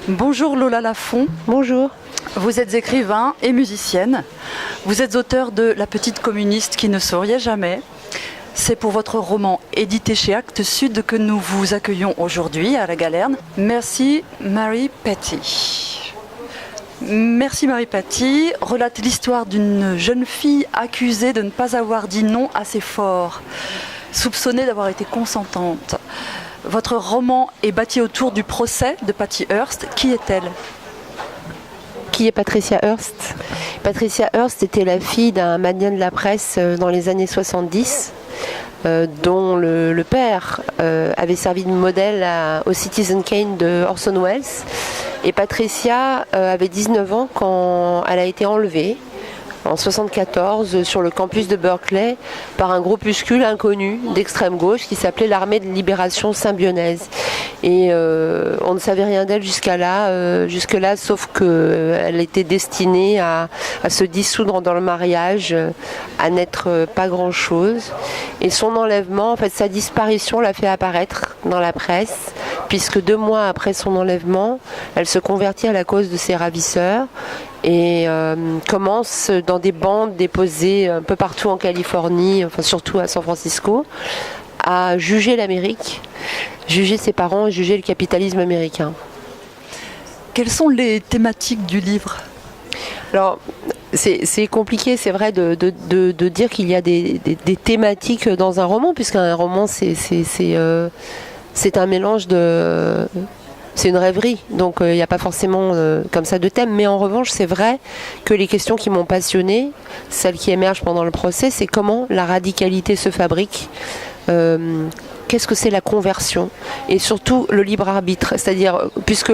Bonjour Lola Lafont. Bonjour. Vous êtes écrivain et musicienne. Vous êtes auteur de La petite communiste qui ne souriait jamais. C'est pour votre roman édité chez Actes Sud que nous vous accueillons aujourd'hui à la Galerne. Merci Mary Patty. Merci Mary Patty relate l'histoire d'une jeune fille accusée de ne pas avoir dit non assez fort, soupçonnée d'avoir été consentante. Votre roman est bâti autour du procès de Patty Hearst. Qui est-elle ? Qui est Patricia Hearst ? Patricia Hearst était la fille d'un magnat de la presse dans les années 70, dont le père avait servi de modèle au Citizen Kane de Orson Welles. Et Patricia avait 19 ans quand elle a été enlevée en 1974 sur le campus de Berkeley par un groupuscule inconnu d'extrême gauche qui s'appelait l'Armée de Libération Symbionnaise. Et on ne savait rien d'elle jusque-là, sauf qu'elle était destinée à se dissoudre dans le mariage, à n'être pas grand-chose. Et son enlèvement, en fait, sa disparition l'a fait apparaître dans la presse, puisque 2 mois après son enlèvement, elle se convertit à la cause de ses ravisseurs et commence dans des bandes déposées un peu partout en Californie, enfin surtout à San Francisco, à juger l'Amérique, juger ses parents, juger le capitalisme américain. Quelles sont les thématiques du livre ? Alors, c'est compliqué, c'est vrai, de dire qu'il y a des thématiques dans un roman, puisqu'un roman, c'est un mélange de... C'est une rêverie, donc il n'y a pas forcément comme ça de thème. Mais en revanche, c'est vrai que les questions qui m'ont passionnée, celles qui émergent pendant le procès, c'est comment la radicalité se fabrique. Qu'est-ce que c'est la conversion et surtout le libre arbitre, c'est-à-dire puisque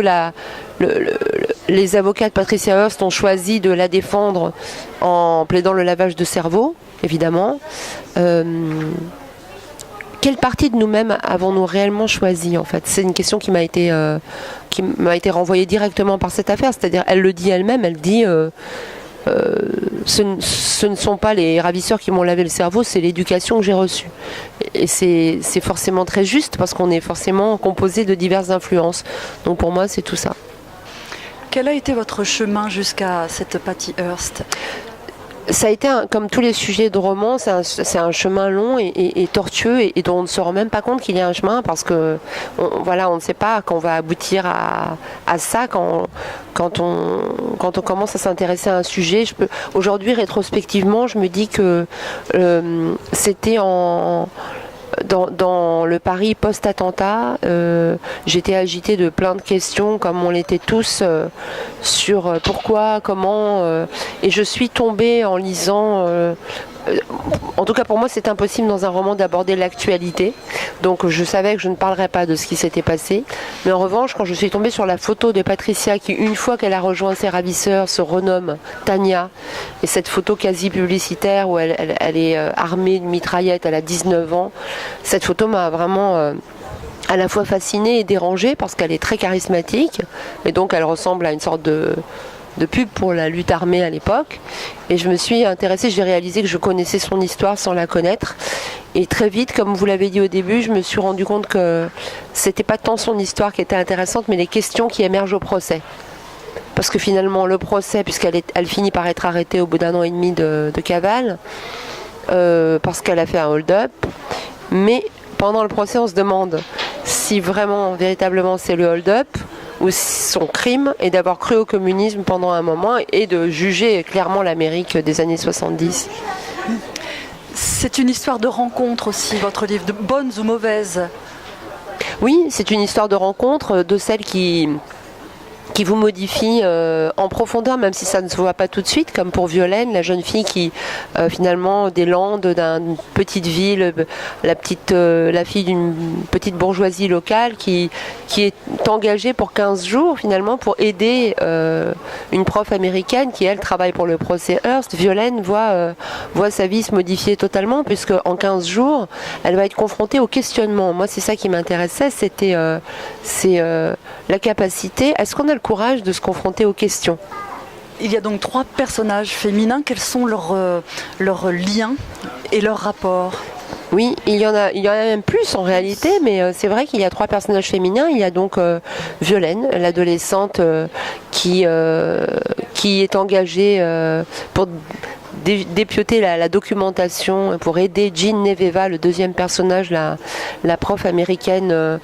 les avocats de Patricia Hearst ont choisi de la défendre en plaidant le lavage de cerveau, évidemment. Quelle partie de nous-mêmes avons-nous réellement choisi en fait ? C'est une question qui m'a été renvoyée directement par cette affaire, c'est-à-dire elle le dit elle-même, elle dit ce ne sont pas les ravisseurs qui m'ont lavé le cerveau, c'est l'éducation que j'ai reçue. Et c'est forcément très juste parce qu'on est forcément composé de diverses influences. Donc pour moi, c'est tout ça. Quel a été votre chemin jusqu'à cette Patty Hearst ? Ça a été, comme tous les sujets de roman, c'est un chemin long et tortueux et dont on ne se rend même pas compte qu'il y a un chemin parce que on ne sait pas quand on va aboutir à ça, quand on commence à s'intéresser à un sujet. Aujourd'hui, rétrospectivement, je me dis que c'était dans le Paris post-attentat, j'étais agitée de plein de questions, comme on l'était tous, sur pourquoi, comment, et je suis tombée en lisant. En tout cas, pour moi, c'est impossible dans un roman d'aborder l'actualité. Donc, je savais que je ne parlerais pas de ce qui s'était passé. Mais en revanche, quand je suis tombée sur la photo de Patricia, qui, une fois qu'elle a rejoint ses ravisseurs, se renomme Tania, et cette photo quasi publicitaire où elle est armée de mitraillettes, elle a 19 ans, cette photo m'a vraiment... à la fois fascinée et dérangée parce qu'elle est très charismatique. Et donc, elle ressemble à une sorte de pub pour la lutte armée à l'époque, et je me suis intéressée, j'ai réalisé que je connaissais son histoire sans la connaître, et très vite, comme vous l'avez dit au début, je me suis rendu compte que c'était pas tant son histoire qui était intéressante, mais les questions qui émergent au procès. Parce que finalement, le procès, puisqu'elle finit par être arrêtée au bout d'1 an et demi de cavale, parce qu'elle a fait un hold-up, mais pendant le procès, on se demande si vraiment, véritablement, c'est le hold-up, ou son crime est d'avoir cru au communisme pendant un moment et de juger clairement l'Amérique des années 70. C'est une histoire de rencontre aussi, votre livre, de bonnes ou mauvaises. Oui, c'est une histoire de rencontre, de celles qui vous modifie en profondeur, même si ça ne se voit pas tout de suite, comme pour Violaine, la jeune fille qui finalement des Landes, d'une petite ville, la fille d'une petite bourgeoisie locale qui est engagée pour 15 jours finalement pour aider une prof américaine qui elle travaille pour le procès Hearst. Violaine voit sa vie se modifier totalement, puisque en 15 jours elle va être confrontée au questionnement. Moi, c'est ça qui m'intéressait, c'est la capacité, est-ce qu'on a le courage de se confronter aux questions? Il y a donc 3 personnages féminins. Quels sont leurs liens et leurs rapports? Oui, il y en a même plus en réalité, mais c'est vrai qu'il y a 3 personnages féminins. Il y a donc Violaine, l'adolescente qui est engagée pour dépioter la documentation, pour aider Jean Neveva, le deuxième personnage, la prof américaine,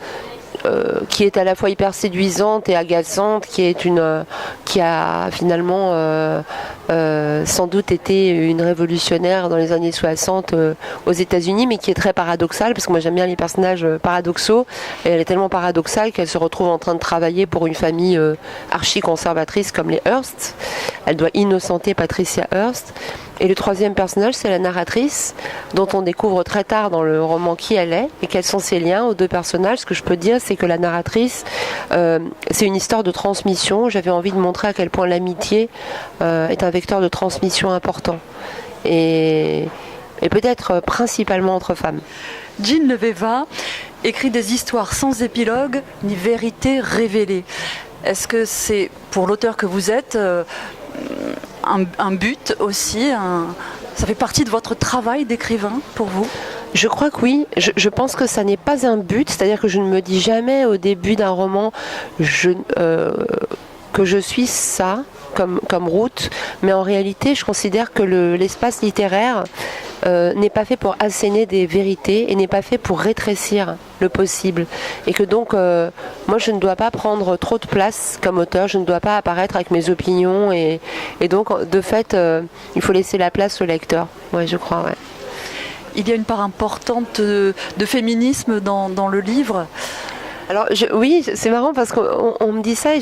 qui est à la fois hyper séduisante et agaçante, qui a finalement sans doute été une révolutionnaire dans les années 60 aux États-Unis, mais qui est très paradoxale, parce que moi j'aime bien les personnages paradoxaux, et elle est tellement paradoxale qu'elle se retrouve en train de travailler pour une famille archi-conservatrice comme les Hearst. Elle doit innocenter Patricia Hearst. Et le troisième personnage, c'est la narratrice, dont on découvre très tard dans le roman qui elle est et quels sont ses liens aux 2 personnages. Ce que je peux dire, c'est que la narratrice, c'est une histoire de transmission. J'avais envie de montrer à quel point l'amitié est un vecteur de transmission important. Et peut-être principalement entre femmes. Jean Neveva écrit des histoires sans épilogue ni vérité révélée. Est-ce que c'est, pour l'auteur que vous êtes, un but aussi, ça fait partie de votre travail d'écrivain pour vous? Je crois que oui. Je pense que ça n'est pas un but, c'est-à-dire que je ne me dis jamais au début d'un roman que je suis ça, comme Ruth, mais en réalité je considère que l'espace littéraire n'est pas fait pour asséner des vérités et n'est pas fait pour rétrécir le possible, et que donc moi je ne dois pas prendre trop de place comme auteur, je ne dois pas apparaître avec mes opinions, et donc de fait il faut laisser la place au lecteur. Ouais, je crois, ouais. Il y a une part importante de féminisme dans le livre. Alors oui, c'est marrant parce qu'on me dit ça, et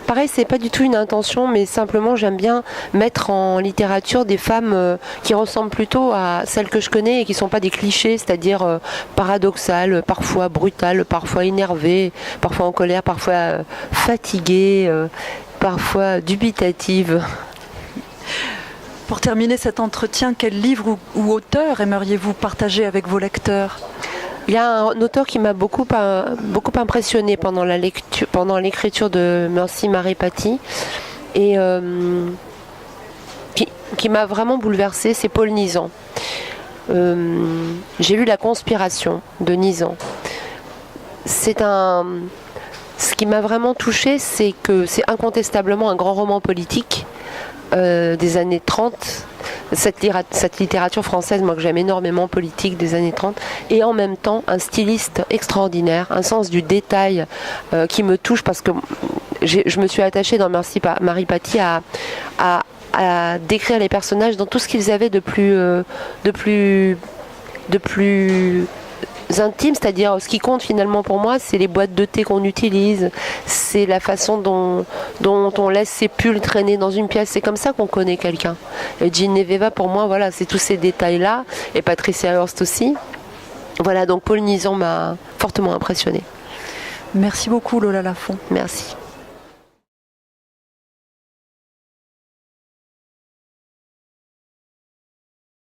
pareil, c'est pas du tout une intention, mais simplement j'aime bien mettre en littérature des femmes qui ressemblent plutôt à celles que je connais et qui sont pas des clichés, c'est-à-dire paradoxales, parfois brutales, parfois énervées, parfois en colère, parfois fatiguées, parfois dubitatives. Pour terminer cet entretien, quel livre ou auteur aimeriez-vous partager avec vos lecteurs ? Il y a un auteur qui m'a beaucoup impressionné pendant l'écriture de Merci Maripati, et qui m'a vraiment bouleversée, c'est Paul Nizan. J'ai lu La Conspiration de Nizan. Ce qui m'a vraiment touchée, c'est que c'est incontestablement un grand roman politique des années 30. Cette littérature française, moi que j'aime énormément, politique des années 30, et en même temps un styliste extraordinaire, un sens du détail qui me touche, parce que je me suis attachée dans Merci Maripati à décrire les personnages dans tout ce qu'ils avaient de plus intime, c'est-à-dire ce qui compte finalement pour moi, c'est les boîtes de thé qu'on utilise, c'est la façon dont on laisse ses pulls traîner dans une pièce. C'est comme ça qu'on connaît quelqu'un. Et Jean Neveva, pour moi, voilà, c'est tous ces détails-là, et Patricia Hearst aussi. Voilà, donc Paul Nizan m'a fortement impressionnée. Merci beaucoup, Lola Lafont. Merci.